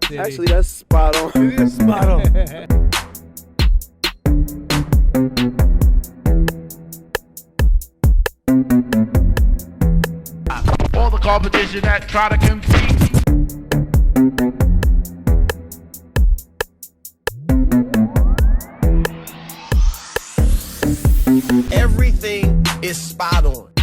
City. Actually, that's spot on. It is spot on. All the competition that try to compete. Everything is spot on.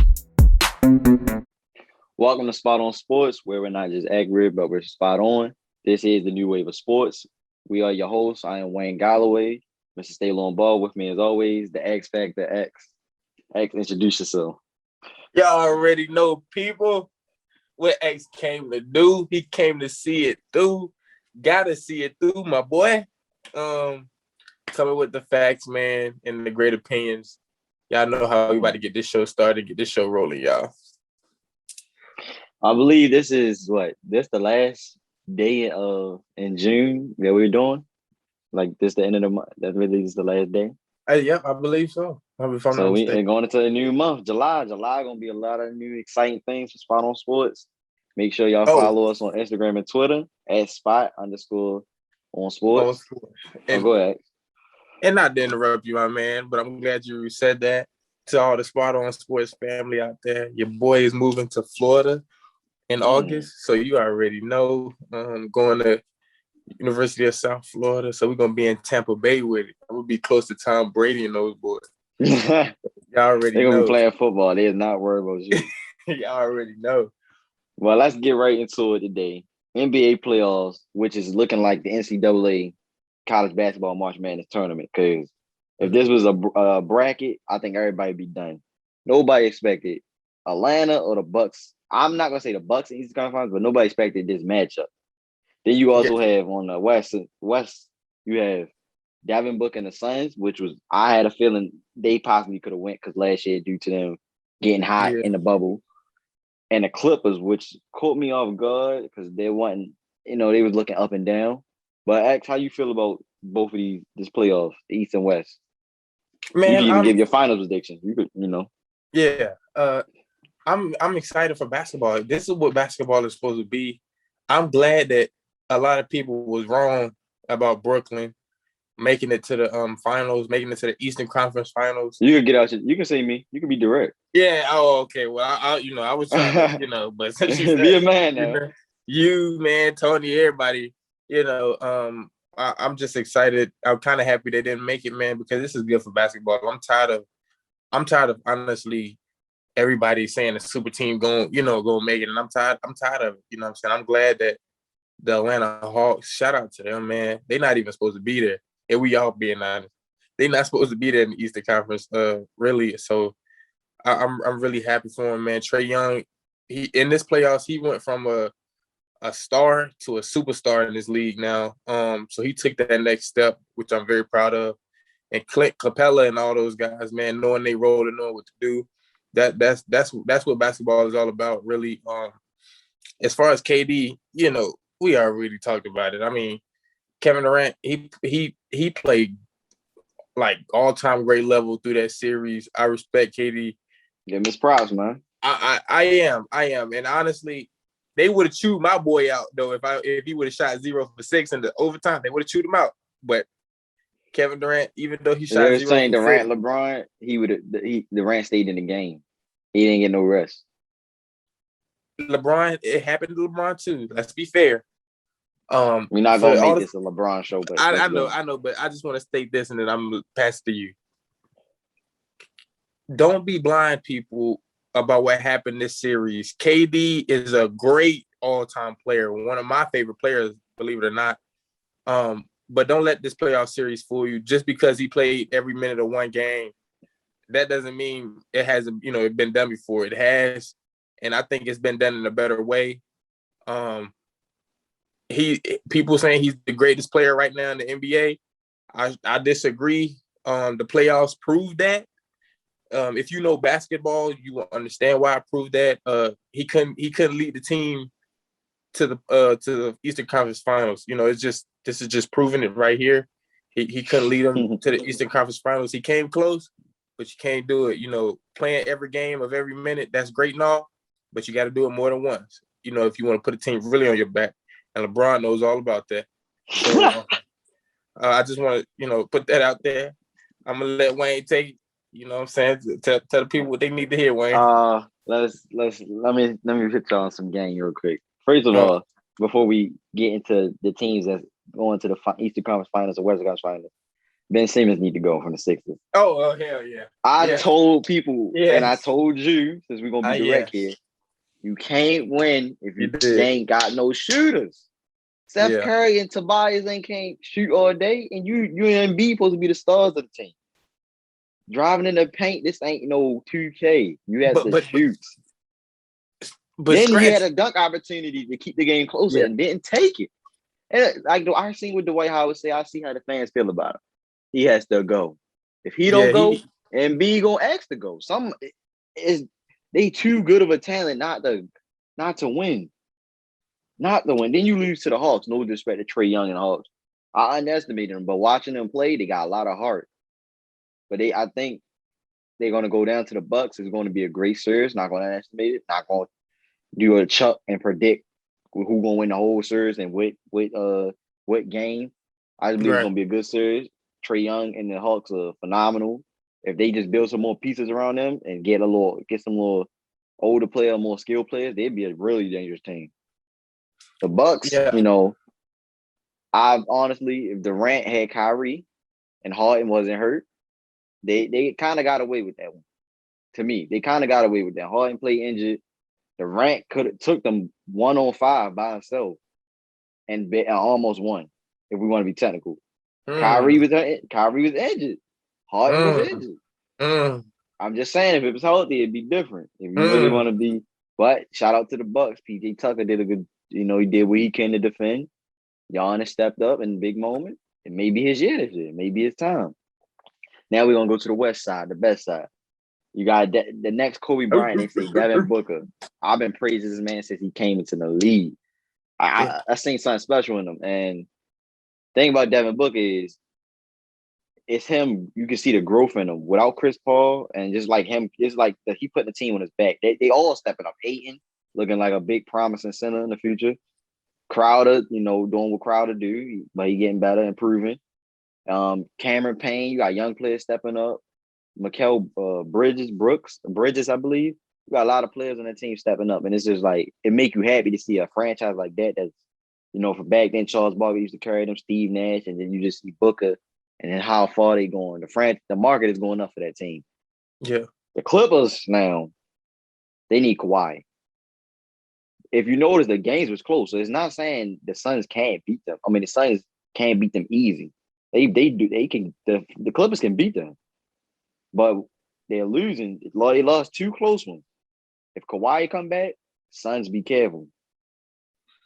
Welcome to Spot On Sports, where we're not just accurate, but we're spot on. This is the new wave of sports. We are your hosts. I am Wayne Galloway. Mr. Stay on ball with me as always, the X Factor X. X, introduce yourself. Y'all already know, people, what X came to do. He came to see it through. Gotta see it through, my boy. Coming with the facts, man, and the great opinions. Y'all know how we about to get this show started, get this show rolling, y'all. I believe this is the last day in June that we're doing. Like this the end of the month. That really is the last day. Yep, I believe so. So we're going into a new month, July. July gonna be a lot of new exciting things for Spot On Sports. Make sure y'all follow us on Instagram and Twitter at @spot_on_sports. Go ahead. And not to interrupt you, my man, but I'm glad you said that. To all the Spot On Sports family out there, your boy is moving to Florida in August, so you already know. Going to University of South Florida, so we're gonna be in Tampa Bay with it. I'm gonna be close to Tom Brady and those boys. Y'all already They're gonna know. be playing football. They're not worried about you. Y'all already know. Well, let's get right into it today. NBA playoffs, which is looking like the NCAA college basketball March Madness tournament. Because if this was a bracket, I think everybody would be done. Nobody expected Atlanta or the Bucks. I'm not gonna say the Bucks in Eastern Conference, but nobody expected this matchup. Then you also have on the West, you have Devin Booker and the Suns, which was I had a feeling they possibly could have went because last year due to them getting hot in the bubble. And the Clippers, which caught me off guard because they wasn't, they was looking up and down. But X, how you feel about both of this playoffs, the East and West? Man, you can even give your finals prediction. You could, Yeah. I'm excited for basketball. This is what basketball is supposed to be. I'm glad that a lot of people was wrong about Brooklyn making it to the finals, making it to the Eastern Conference Finals. You can get out. You can say me. You can be direct. Yeah. Oh, okay. Well, I was trying to, but since you said, be a man now. You, man, Tony, everybody, I'm just excited. I'm kind of happy they didn't make it, man, because this is good for basketball. I'm tired of honestly everybody saying the super team going make it, and I'm tired of it. You know what I'm saying? I'm glad that the Atlanta Hawks, shout out to them, man. They're not even supposed to be there. And we all being honest. They're not supposed to be there in the Eastern Conference, really. So I'm really happy for him, man. Trae Young, he in this playoffs, he went from a star to a superstar in this league now. So he took that next step, which I'm very proud of. And Clint Capella and all those guys, man, knowing they role and knowing what to do. That's what basketball is all about, really. As far as KD, we already talked about it. I mean, Kevin Durant, he played like all-time great level through that series. I respect KD. Yeah, Miss props, man. I am. And honestly, they would have chewed my boy out though if he would have shot 0 for 6 in the overtime. They would have chewed him out. But Kevin Durant, even though he shot 0 for 6, Durant, LeBron, Durant stayed in the game. He didn't get no rest. LeBron, it happened to LeBron too. Let's be fair. We're not gonna make this a LeBron show, but I know, but I just want to state this, and then I'm gonna pass it to you. Don't be blind, people, about what happened this series. KD is a great all-time player, one of my favorite players, believe it or not. But don't let this playoff series fool you. Just because he played every minute of one game, that doesn't mean it hasn't, been done before. It has, and I think it's been done in a better way. People saying he's the greatest player right now in the NBA. I disagree. The playoffs proved that. If you know basketball, you will understand why I proved that. He couldn't lead the team to the Eastern Conference Finals. This is just proving it right here. He couldn't lead them to the Eastern Conference Finals. He came close, but you can't do it. Playing every game of every minute, that's great and all, but you got to do it more than once. If you want to put a team really on your back. and LeBron knows all about that. So I just want to, put that out there. I'm gonna let Wayne take it. You know what I'm saying? Tell the people what they need to hear, Wayne. Let me put y'all on some game real quick. First of all, before we get into the teams that's going to the Eastern Conference Finals or Western Conference Finals, Ben Simmons need to go from the Sixers. Oh, hell yeah! I told people, and I Yes. told you, since we're gonna be direct here, you can't win if you ain't got no shooters. Steph Curry and Tobias can't shoot all day, and you and Embiid supposed to be the stars of the team. Driving in the paint, this ain't no 2K. You have to shoot. But then you had a dunk opportunity to keep the game closer and didn't take it. And like I seen what Dwight Howard say, I see how the fans feel about him. He has to go. If he don't go, Embiid gonna ask to go. They too good of a talent not to win. Not to win. Then you lose to the Hawks. No disrespect to Trae Young and the Hawks. I underestimated them, but watching them play, they got a lot of heart. But I think they're going to go down to the Bucks. It's going to be a great series. Not going to estimate it. Not going to do a chuck and predict who's going to win the whole series and what game. I just believe it's going to be a good series. Trae Young and the Hawks are phenomenal. If they just build some more pieces around them and get some more older players, more skilled players, they'd be a really dangerous team. The Bucks, I honestly, if Durant had Kyrie and Harden wasn't hurt, they kind of got away with that one. To me, they kind of got away with that. Harden played injured. Durant could have took them 1-on-5 by himself and almost won. If we want to be technical, Kyrie was injured. Harden was injured. I'm just saying, if it was healthy, it'd be different. If you really want to be, but shout out to the Bucks. PJ Tucker did a good. He did what he can to defend. Giannis stepped up in a big moment. It may be his year this year. Maybe it's time. Now we're going to go to the west side, the best side. You got the next Kobe Bryant, they say Devin Booker. I've been praising this man since he came into the league. I seen something special in him. And the thing about Devin Booker is it's him. You can see the growth in him. Without Chris Paul and just like him, it's like he put the team on his back. They all stepping up. Ayton looking like a big promising center in the future. Crowder, doing what Crowder do, but he getting better, improving. Cameron Payne, you got young players stepping up. Mikal Bridges, I believe. You got a lot of players on that team stepping up, and it's just like it make you happy to see a franchise like that. That's from back then, Charles Barkley used to carry them, Steve Nash, and then you just see Booker, and then how far they going. The market is going up for that team. Yeah, the Clippers now, they need Kawhi. If you notice, the games was close, so it's not saying the Suns can't beat them. I mean, the Suns can't beat them easy. They can. The Clippers can beat them, but they're losing. They lost 2 close ones. If Kawhi come back, Suns be careful.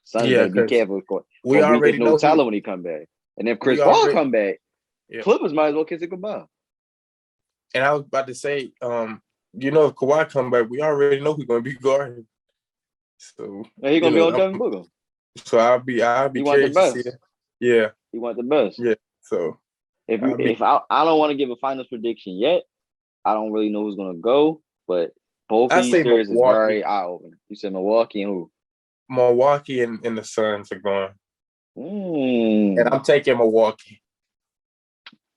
Suns better be careful. We already know talent when he come back, and if Chris Paul come back, Clippers might as well kiss it goodbye. And I was about to say, if Kawhi come back, we already know who's going to be guarding. So he's gonna be on Devin Booker. So I'll be curious to see it. Yeah, he want the best. Yeah. So if I don't want to give a finals prediction yet, I don't really know who's gonna go, but both these series is very eye opening. You said Milwaukee and who? Milwaukee and the Suns are going. And I'm taking Milwaukee.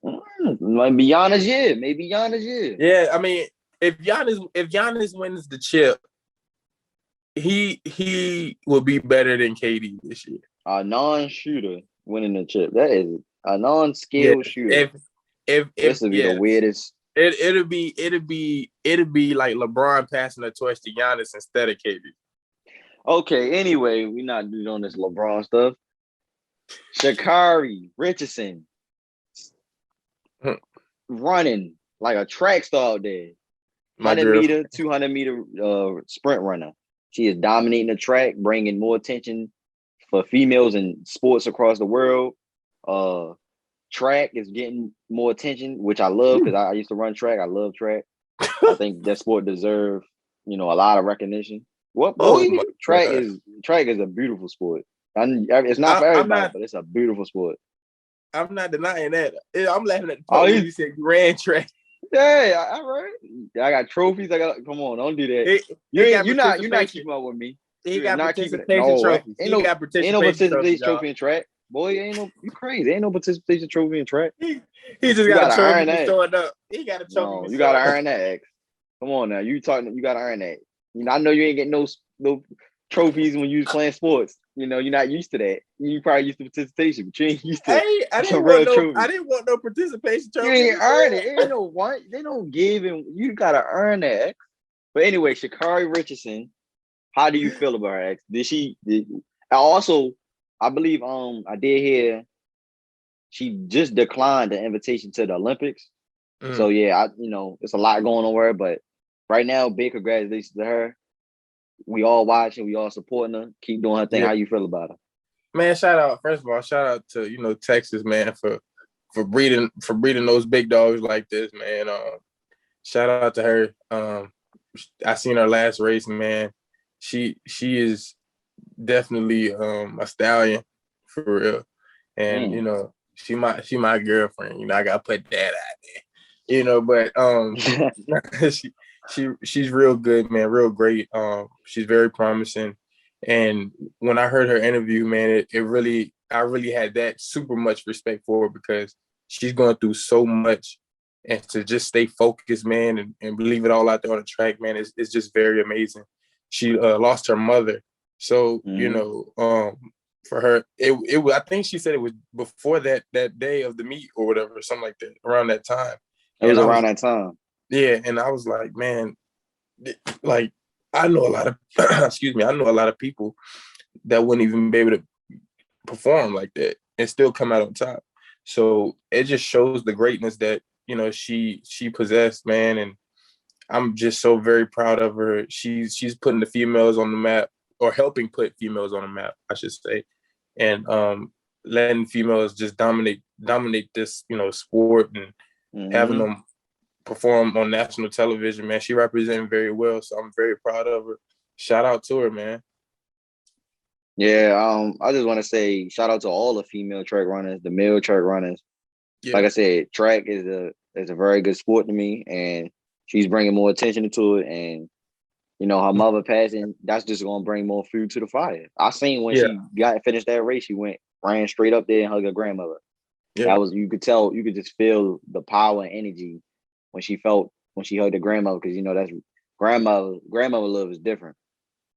Might be Giannis' year. Maybe Giannis' year. Yeah, I mean, if Giannis wins the chip, he will be better than KD this year. A non-shooter winning the chip. That is a non-skilled shooter. If this would be the weirdest. It'll be like LeBron passing the torch to Giannis instead of KD. Okay. Anyway, we're not doing this LeBron stuff. Sha'Carri Richardson running like a track star there. 100-meter, 200-meter sprint runner. She is dominating the track, bringing more attention for females in sports across the world. Track is getting more attention, which I love because I used to run track. I love track. I think that sport deserves, a lot of recognition. Track is a beautiful sport. It's not for everybody, but it's a beautiful sport. I'm not denying that. I'm laughing at the part when you said you ran track. Yeah, all right. I got trophies. Come on, don't do that. You're not keeping up with me. He You are got not keeping it. participation No, trophies. ain't He no got ain't no participation trophies, participation y'all. trophy in track. Boy, ain't no you crazy. Ain't no participation trophy in track. He just You got a gotta trophy earn for that. showing up. He got a trophy No, for you gotta showing up. earn that. X. Come on now, you talking? You gotta earn that. You know, I know you ain't getting no trophies when you was playing sports. You know, you're not used to that. You probably used to participation, but you ain't used to Hey, I some didn't real want no. trophy. I didn't want no participation You trophy. ain't earn it. Ain't no one. They don't give him. You gotta earn that. X. But anyway, Sha'Carri Richardson, how do you feel about her? X? I believe I did hear she just declined the invitation to the Olympics. So yeah, it's a lot going on with her, but right now, big congratulations to her. We all watching, we all supporting her. Keep doing her thing. Yeah. How you feel about her? Man, first of all, shout out to Texas, man, for breeding those big dogs like this, man. Shout out to her. I seen her last race, man. She is definitely a stallion for real. And she my girlfriend. I gotta put that out there. But she's real good, man, real great. She's very promising. And when I heard her interview, man, I really had that super much respect for her because she's going through so much, and to just stay focused, man, and leave it all out there on the track, man, it's just very amazing. She lost her mother, so for her, it was. I think she said it was before that day of the meet or whatever, something like that, around that time. It was around that time. Yeah, and I was like, man, like I know a lot of excuse me, I know a lot of people that wouldn't even be able to perform like that and still come out on top. So it just shows the greatness that she possessed, man, and I'm just so very proud of her. She's putting the females on the map, or helping put females on the map, I should say, and letting females just dominate this sport, and having them perform on national television, man. She represented very well, so I'm very proud of her. Shout out to her, man. Yeah, I just want to say shout out to all the female track runners, the male track runners. Yeah. Like I said, track is a very good sport to me, and she's bringing more attention to it. And her mother passing, that's just gonna bring more fuel to the fire. I seen when she finished that race, she ran straight up there and hugged her grandmother. Yeah. That was, you could just feel the power and energy when she hugged her grandmother, because that's grandmother love is different.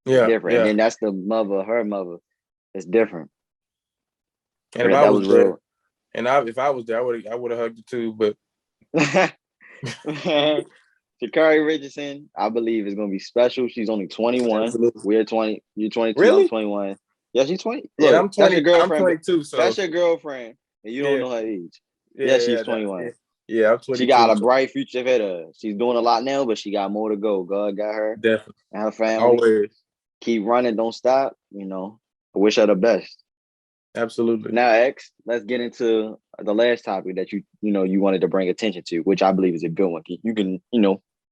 It's different. Yeah. And then that's the mother, her mother. It's different. And that was there, real. And if I was there, I would have hugged it too. But Sha'Carri Richardson, I believe, is gonna be special. She's only 21. Absolutely. We're 20. You're 22. Really? I'm 21. Yeah, she's 20. Yeah, Look, I'm 20. that's your girlfriend. I'm 22. So that's your girlfriend, and you don't know her age. Yeah, she's 21. Yeah, I'm 22. She got a bright future ahead of her. She's doing a lot now, but she got more to go. God got her. Definitely. And her family. Always. Keep running. Don't stop. I wish her the best. Absolutely. Now, X, let's get into the last topic that you wanted to bring attention to, which I believe is a good one. You can,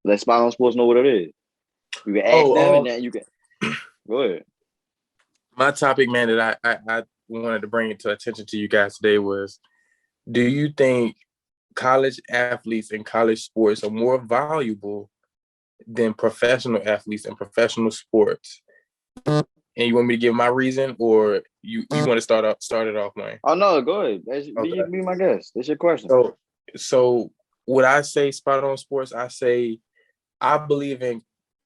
let Spot on Sports know what it is. You can ask them, and then you can go ahead. My topic, man, that I wanted to bring into attention to you guys today was: do you think college athletes and college sports are more valuable than professional athletes and professional sports? And you want me to give my reason, or you want to start it off, man? Oh no, go ahead. Be my guest. That's your question. So what I say, Spot on Sports, I say I believe in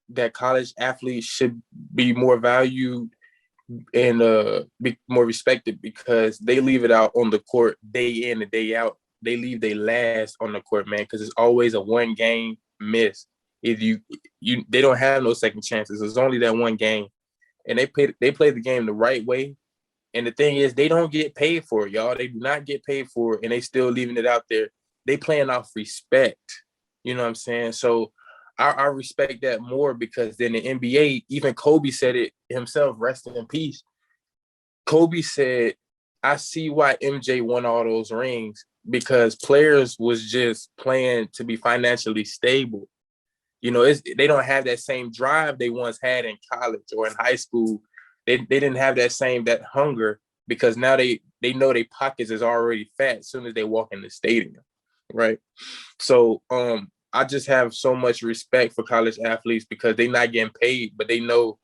that college athletes should be more valued and be more respected, because they leave it out on the court day in and day out. They leave their last on the court, man, because it's always a one game miss. If they don't have no second chances. It's only that one game. And they play the game the right way. And the thing is, they don't get paid for it, y'all. They do not get paid for it, and they still leaving it out there. They playing off respect. You know what I'm saying? So I respect that more, because then the NBA, even Kobe said it himself, rest in peace. Kobe said, I see why MJ won all those rings, because players was just playing to be financially stable. They don't have that same drive they once had in college or in high school. They didn't have that hunger, because now they know their pockets is already fat as soon as they walk in the stadium, right? So I just have so much respect for college athletes, because they're not getting paid, but they know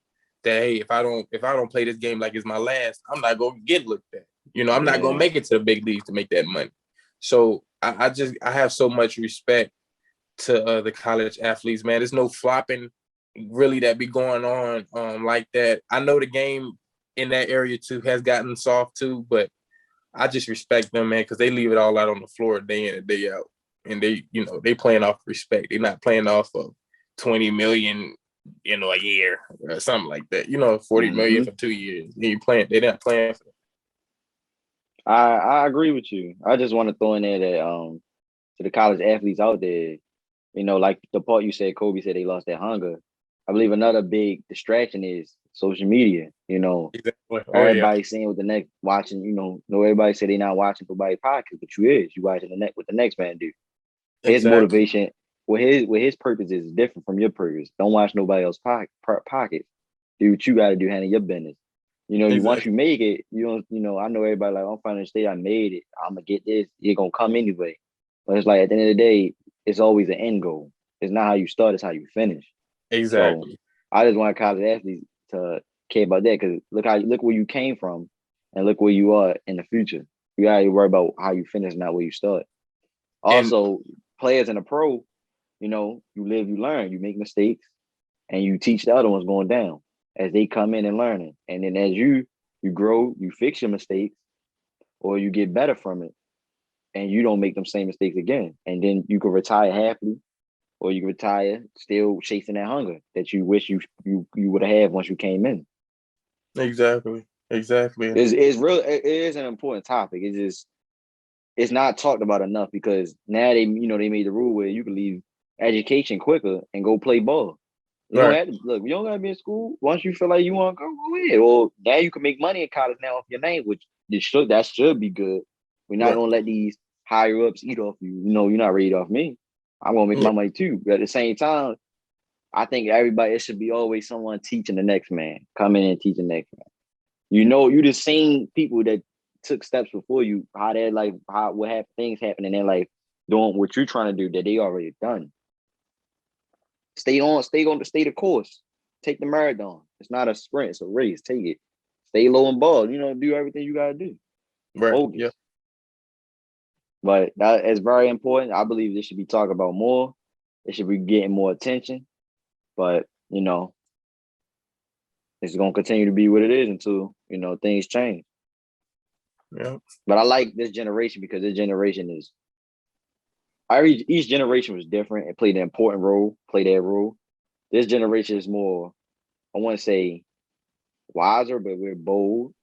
that hey, if I don't play this game like it's my last, I'm not gonna get looked at. You know, I'm not gonna make it to the big leagues to make that money. So I have so much respect to the college athletes, man. There's no flopping really that be going on like that. I know the game in that area too has gotten soft too, but I just respect them, man, because they leave it all out on the floor day in and day out. And they playing off respect. They're not playing off of 20 million, a year or something like that. 40 million for 2 years. They're not playing for that. I agree with you. I just want to throw in there that to the college athletes out there, like the part you said, Kobe said they lost their hunger. I believe another big distraction is social media. Exactly. Everybody seeing what the next watching. Everybody say they not watching nobody's podcast, but you watching what the next man do. His motivation, what his purpose is different from your purpose. Don't watch nobody else's pockets. Do what you got to do, handle your business. Once you make it, I know everybody like, I'm finally state I made it. I'm gonna get this. You're gonna come anyway. But it's like at the end of the day, it's always an end goal. It's not how you start; it's how you finish. Exactly. So I just want college athletes to care about that because look where you came from, and look where you are in the future. You gotta worry about how you finish, not where you start. Also, players in a pro, you live, you learn, you make mistakes, and you teach the other ones going down as they come in and learning. And then as you grow, you fix your mistakes or you get better from it and you don't make them same mistakes again. And then you can retire happily or you can retire still chasing that hunger that you wish you would have had once you came in. Exactly. It's real. It is an important topic. It's not talked about enough because now they made the rule where you can leave education quicker and go play ball. You don't have to, look, you don't gotta be in school. Once you feel like you want to go ahead. Or now you can make money in college now off your name, which that should be good. We're not gonna let these higher ups eat off you. You're not ready off me. I'm gonna make my money too. But at the same time, I think it should be always someone teaching the next man, coming in and teaching the next man. You just seen people that took steps before you, how their life, things happen in their life, doing what you're trying to do that they already done. Stay the course. Take the marathon. It's not a sprint, it's a race. Take it. Stay low and ball. Do everything you gotta do. Right. Focus. Yeah. But that is very important. I believe this should be talked about more. It should be getting more attention. But it's gonna continue to be what it is until things change. Yeah. But I like this generation because this generation is each generation was different and played an important role, played their role. This generation is more, I want to say, wiser, but we're bold.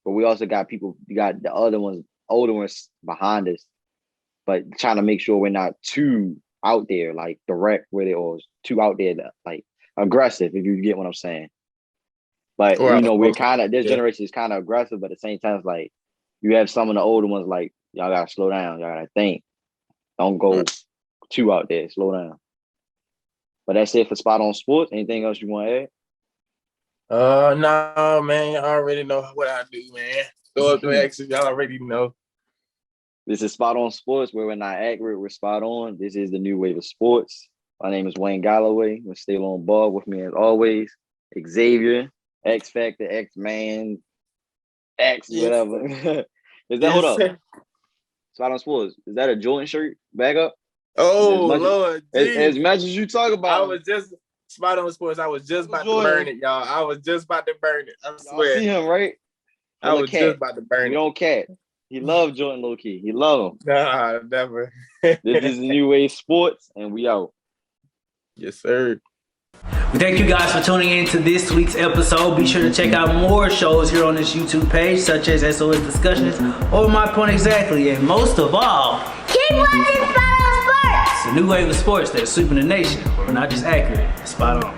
But we also got the other ones, older ones behind us, but trying to make sure we're not too out there, like direct with it, or too out there, like aggressive, if you get what I'm saying. But, we're kind of, this generation is kind of aggressive, but at the same time, it's like, you have some of the older ones like, y'all got to slow down, y'all got to think. Don't go too out there. Slow down. But that's it for Spot on Sports. Anything else you want to add? No, man. I already know what I do, man. Throw up the exes. Y'all already know. This is Spot on Sports, where we're not accurate, we're spot on. This is the new wave of sports. My name is Wayne Galloway. We're still on ball with me as always. Xavier, X Factor, X Man, X whatever. Hold up? Spot on Sports. Is that a Jordan shirt? Back up. Oh, Lord. As much as you talk about. I was just Spot on Sports. I was just about to burn it, y'all. I was just about to burn it. I swear. You see him, right? I was just about to burn it. We don't cat. He loved Jordan low key. He love him. Nah, never. This is the new wave sports, and we out. Yes, sir. We thank you guys for tuning in to this week's episode. Be sure to check out more shows here on this YouTube page, such as SOS Discussions or My Point Exactly. And most of all, keep watching Spot on Sports. It's a new wave of sports that's sweeping the nation. We're not just accurate, spot on.